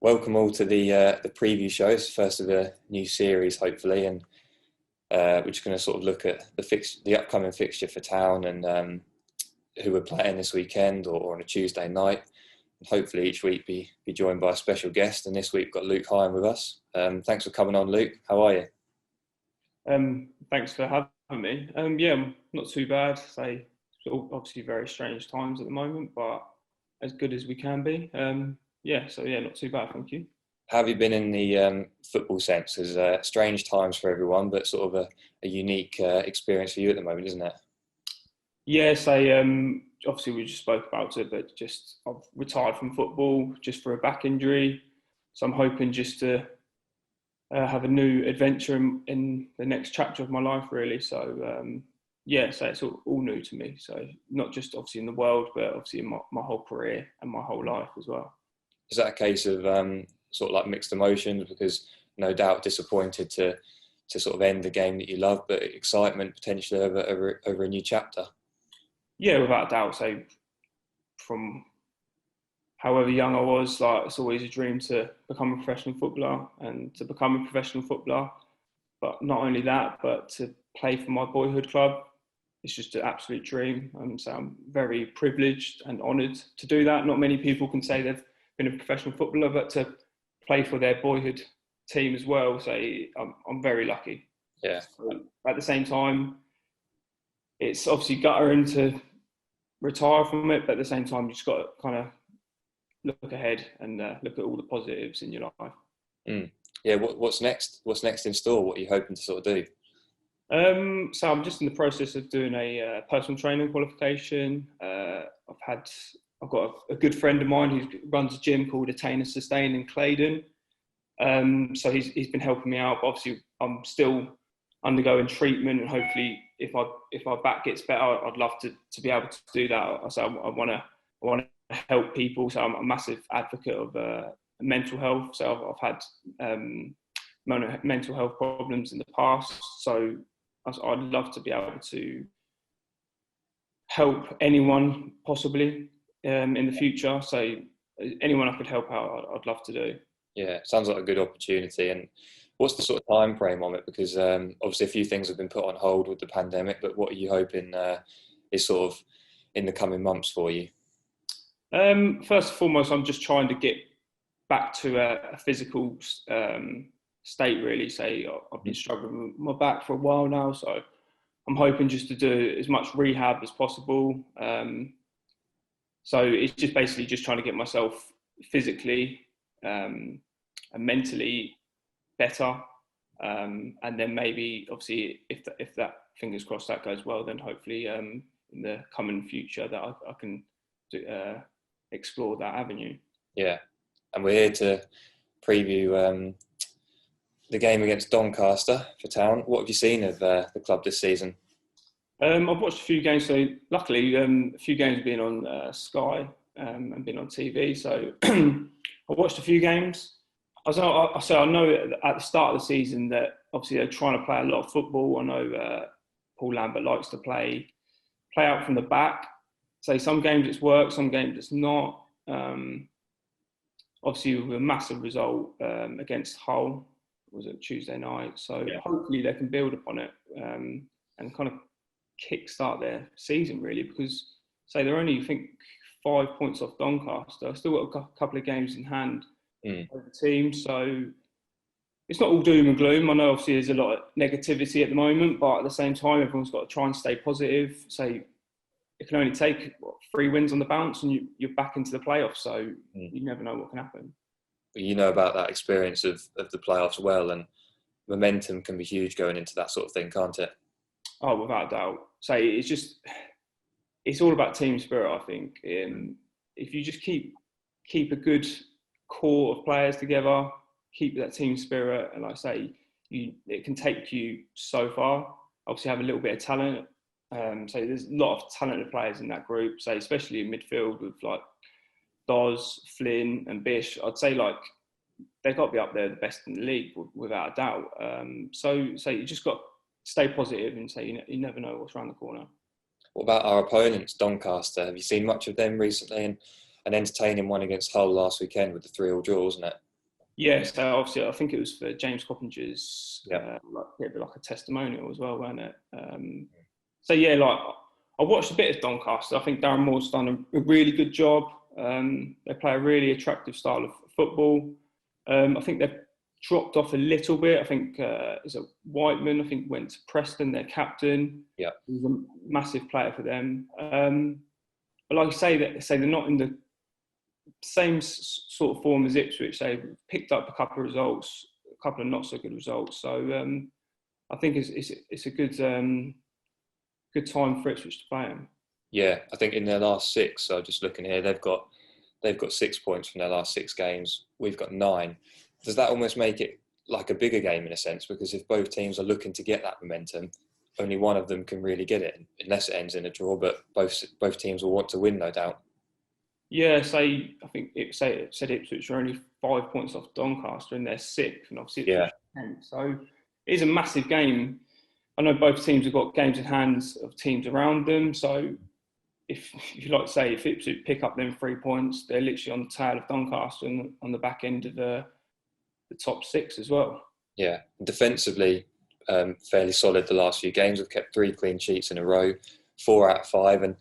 Welcome all to the preview shows, first of a new series, hopefully, and we're just going to sort of look at the upcoming fixture for Town and who we're playing this weekend or on a Tuesday night. And hopefully each week be joined by a special guest. And this week we've got Luke Hyam with us. Thanks for coming on, Luke. How are you? Thanks for having me. Yeah, not too bad. Obviously very strange times at the moment, but as good as we can be. Not too bad, thank you. How have you been in the football sense? It's strange times for everyone, but sort of a unique experience for you at the moment, isn't it? Yes, obviously we just spoke about it, but I've retired from football just for a back injury. So I'm hoping just to have a new adventure in the next chapter of my life, really. So it's all new to me. So not just obviously in the world, but obviously in my whole career and my whole life as well. Is that a case of sort of like mixed emotions? Because no doubt disappointed to sort of end the game that you love, but excitement potentially over a new chapter. Yeah, without a doubt. So from however young I was, it's always a dream to become a professional footballer and to become a professional footballer. But not only that, but to play for my boyhood club. It's just an absolute dream. So I'm very privileged and honoured to do that. Not many people can say they've been a professional footballer, but to play for their boyhood team as well. So I'm very lucky. Yeah. At the same time, it's obviously guttering to retire from it, but at the same time, you just got to kind of look ahead and look at all the positives in your life. Yeah. What's next? What's next in store? What are you hoping to sort of do? So I'm just in the process of doing a personal training qualification. I've got a good friend of mine who runs a gym called Attain and Sustain in Claydon. So he's been helping me out. But obviously, I'm still undergoing treatment, and hopefully, if my back gets better, I'd love to be able to do that. So I want to help people. So I'm a massive advocate of mental health. So I've had mental health problems in the past. So I'd love to be able to help anyone possibly in the future. So anyone I could help out, I'd love to do. Yeah, sounds like a good opportunity. And what's the sort of time frame on it? Because obviously a few things have been put on hold with the pandemic, but what are you hoping is sort of in the coming months for you? First and foremost, I'm just trying to get back to a physical state, really. I've been struggling with my back for a while now, so I'm hoping just to do as much rehab as possible. So it's just basically just trying to get myself physically and mentally better, and then maybe obviously if that, fingers crossed, that goes well, then hopefully in the coming future that I can explore that avenue. Yeah, and we're here to preview the game against Doncaster for Town. What have you seen of the club this season? I've watched a few games. So luckily, a few games have been on Sky and been on TV. So I watched a few games. I know at the start of the season that obviously they're trying to play a lot of football. I know Paul Lambert likes to play out from the back. So some games it's worked, some games it's not. Obviously, with a massive result against Hull, was it Tuesday night? So yeah. Hopefully they can build upon it and kind of kickstart their season, really, because they're only, I think, 5 points off Doncaster. Still got a couple of games in hand over the team, so it's not all doom and gloom. I know obviously there's a lot of negativity at the moment, but at the same time, everyone's got to try and stay positive. So it can only take 3 wins on the bounce, and you're back into the playoffs. So you never know what can happen. You know about that experience of the playoffs well, and momentum can be huge going into that sort of thing, can't it? Oh, without a doubt. So it's all about team spirit, I think. If you just keep a good core of players together, keep that team spirit, and like I say, it can take you so far. Obviously, have a little bit of talent. So there's a lot of talented players in that group. So especially in midfield with like Doz, Flynn, and Bish, I'd say like they've got to be up there, the best in the league, without a doubt. So you just got to stay positive and say you never know what's around the corner. What about our opponents, Doncaster? Have you seen much of them recently? And an entertaining one against Hull last weekend with the 3-3 draw, wasn't it? Yeah, so obviously I think it was for James Coppinger's Yeah. a bit like a testimonial as well, wasn't it? So yeah, like I watched a bit of Doncaster. I think Darren Moore's done a really good job. They play a really attractive style of football. I think they've dropped off a little bit. I think is it Whiteman? I think went to Preston, their captain. Yeah. He's a massive player for them. But like I say, they're not in the same sort of form as Ipswich. They've picked up a couple of results, a couple of not so good results. So I think it's a good good time for Ipswich to play them. Yeah, I think in their last six, so just looking here, they've got 6 points from their last 6 games. We've got 9. Does that almost make it like a bigger game in a sense? Because if both teams are looking to get that momentum, only one of them can really get it, unless it ends in a draw. But both teams will want to win, no doubt. Yeah, I think it said Ipswich are only 5 points off Doncaster and they're 6th, and obviously Ipswich are 10th. So it is a massive game. I know both teams have got games in hand of teams around them. So if you like to say, if Ipswich pick up them 3 points, they're literally on the tail of Doncaster and on the back end of the top 6 as well. Yeah, defensively, fairly solid the last few games. We've kept 3 clean sheets in a row, 4 out of 5. And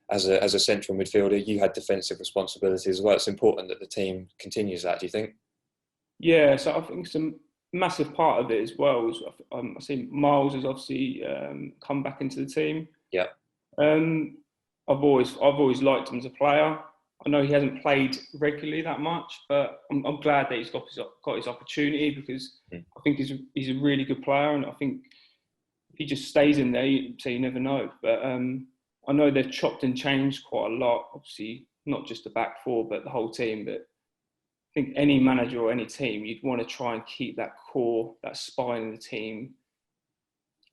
as a central midfielder, you had defensive responsibility as well. It's important that the team continues that, do you think? Yeah, so I think it's a massive part of it as well. I see Miles has obviously come back into the team. Yeah. I've always liked him as a player. I know he hasn't played regularly that much, but I'm glad that he's got his opportunity, because I think he's a really good player, and I think if he just stays in there, so you never know. But I know they've chopped and changed quite a lot. Obviously, not just the back four, but the whole team. But I think any manager or any team, you'd want to try and keep that core, that spine of the team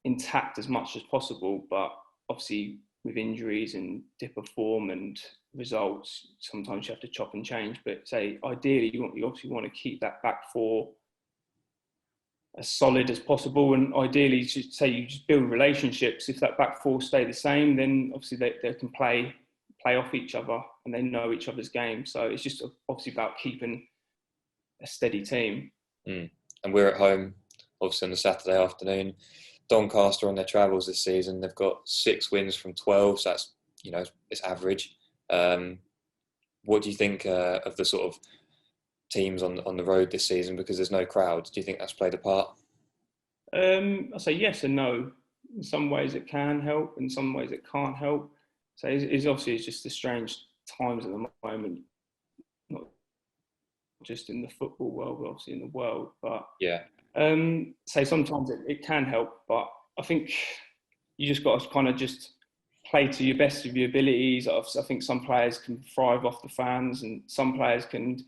intact as much as possible. But obviously, with injuries and dip of form and results, sometimes you have to chop and change. But say, ideally, you obviously want to keep that back four as solid as possible, and ideally, you just build relationships. If that back four stay the same, then obviously they can play off each other and they know each other's game. So it's just obviously about keeping a steady team. And we're at home, obviously, on the Saturday afternoon. Doncaster on their travels this season, they've got 6 wins from 12, so that's, it's average. What do you think of the sort of teams on the road this season, because there's no crowd? Do you think that's played a part? I say yes and no. In some ways it can help, in some ways it can't help. So it's obviously just the strange times at the moment, not just in the football world, but obviously in the world. But yeah, say sometimes it can help, but I think you just got to kind of just play to your best of your abilities. I think some players can thrive off the fans, and some players can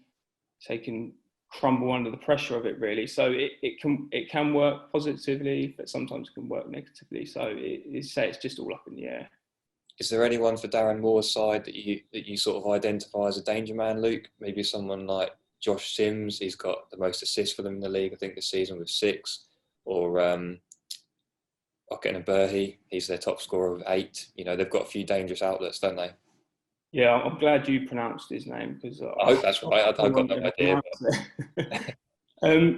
crumble under the pressure of it, really. So it can work positively, but sometimes it can work negatively. So it's just all up in the air. Is there anyone for Darren Moore's side that you sort of identify as a danger man, Luke? Maybe someone like Josh Sims. He's got the most assists for them in the league, I think, this season with 6. Or Ockett Burhi, he's their top scorer with 8. They've got a few dangerous outlets, don't they? Yeah, I'm glad you pronounced his name, because I hope that's right. I've got no idea.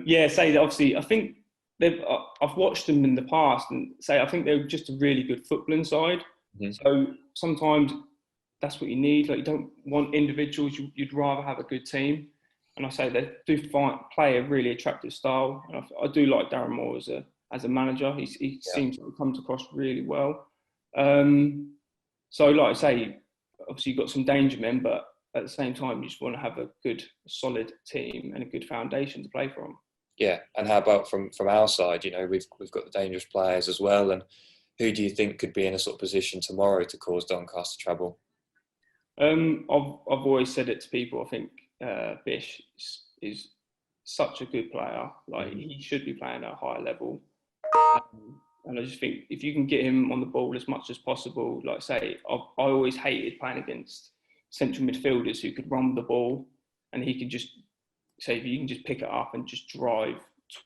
Yeah, say that obviously. I think I've watched them in the past, and I think they're just a really good footballing side. Mm-hmm. So sometimes that's what you need. Like, you don't want individuals; you'd rather have a good team. And I say they do play a really attractive style. And I do like Darren Moore as a manager. He seems to have come across really well. So, like I say, obviously you've got some danger men, but at the same time, you just want to have a good, solid team and a good foundation to play from. Yeah, and how about from our side? We've got the dangerous players as well. And who do you think could be in a sort of position tomorrow to cause Doncaster trouble? I've always said it to people. I think Bish is such a good player. Like, he should be playing at a higher level. And I just think if you can get him on the ball as much as possible, like I say, I always hated playing against central midfielders who could run the ball, and he could just say, if you can just pick it up and just drive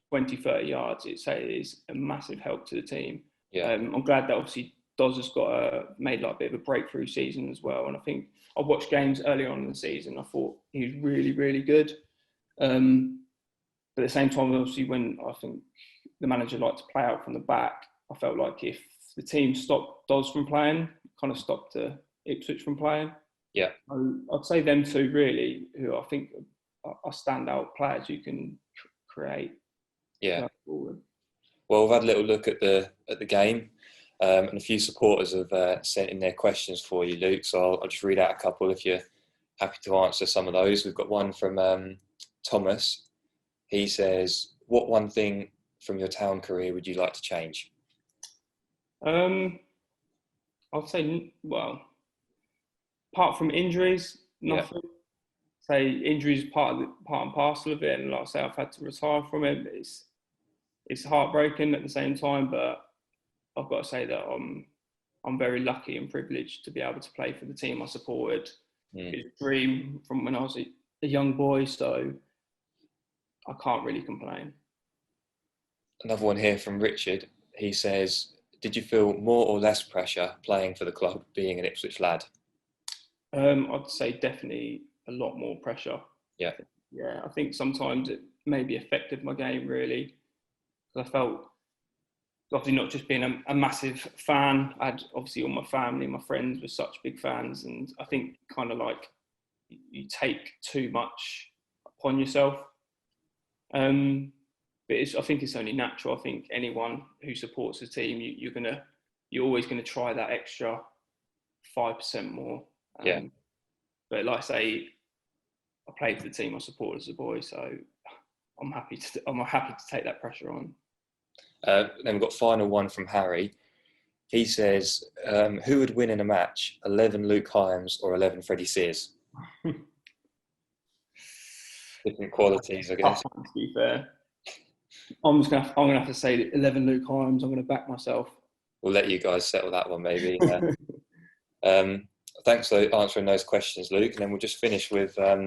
20, 30 yards, it is a massive help to the team. Yeah. I'm glad that obviously Doz has made like a bit of a breakthrough season as well. And I think I watched games earlier on in the season. I thought he was really, really good. But at the same time, obviously, when I think the manager liked to play out from the back, I felt like if the team stopped Dawes from playing, kind of stopped Ipswich from playing. Yeah. I'd say them two really, who I think are standout players who can create. Yeah. Well, we've had a little look at the game, and a few supporters have sent in their questions for you, Luke. So I'll just read out a couple if you're happy to answer some of those. We've got one from Thomas. He says, "What one thing from your town career would you like to change?" I'd say, well, apart from injuries, nothing. Yeah. Say injuries part and parcel of it, and like I say, I've had to retire from it. It's heartbreaking at the same time, but I've got to say that I'm very lucky and privileged to be able to play for the team I supported. It's a dream from when I was a young boy, so I can't really complain. Another one here from Richard. He says, "Did you feel more or less pressure playing for the club, being an Ipswich lad?" I'd say definitely a lot more pressure. Yeah. I think sometimes it maybe affected my game really. I felt, obviously not just being a massive fan, I had obviously all my family, my friends were such big fans, and I think kind of like you take too much upon yourself. But I think it's only natural. I think anyone who supports a team, you're always gonna try that extra 5% more. But like I say, I played for the team I supported as a boy, so I'm happy to take that pressure on. Then we've got final one from Harry. He says, "Who would win in a match, 11 Luke Hyams or 11 Freddie Sears?" Different qualities, I guess. To be fair, I'm gonna have to say 11 Luke Hyams. I'm gonna back myself. We'll let you guys settle that one, maybe. Thanks for answering those questions, Luke. And then we'll just finish with a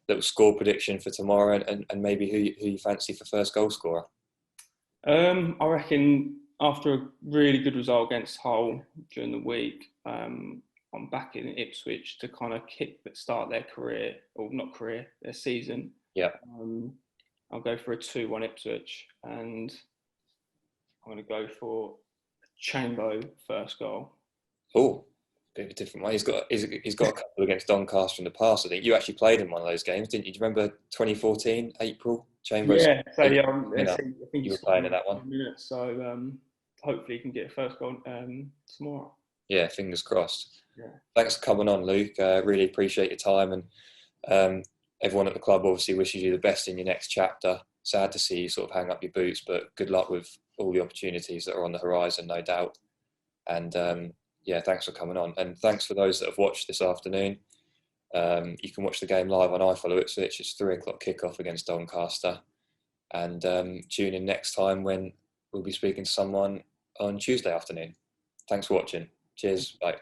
little score prediction for tomorrow, and maybe who you fancy for first goal scorer. I reckon after a really good result against Hull during the week, I'm back in Ipswich to kind of start their career, or not career, their season. Yeah. I'll go for a 2-1 Ipswich, and I'm going to go for Chambo first goal. Oh, bit of a different way. He's got a couple against Doncaster in the past. I think you actually played in one of those games, didn't you? Do you remember 2014 April? Chambo's. Yeah, so yeah, I think you were playing in that one. Minutes, so hopefully you can get a first goal tomorrow. Yeah, fingers crossed. Yeah. Thanks for coming on, Luke. Really appreciate your time, and everyone at the club obviously wishes you the best in your next chapter. Sad to see you sort of hang up your boots, but good luck with all the opportunities that are on the horizon, no doubt. And yeah, thanks for coming on, and thanks for those that have watched this afternoon. You can watch the game live on iFollow Ipswich. It's 3:00 kickoff against Doncaster, and tune in next time when we'll be speaking to someone on Tuesday afternoon. Thanks for watching. Cheers. Bye.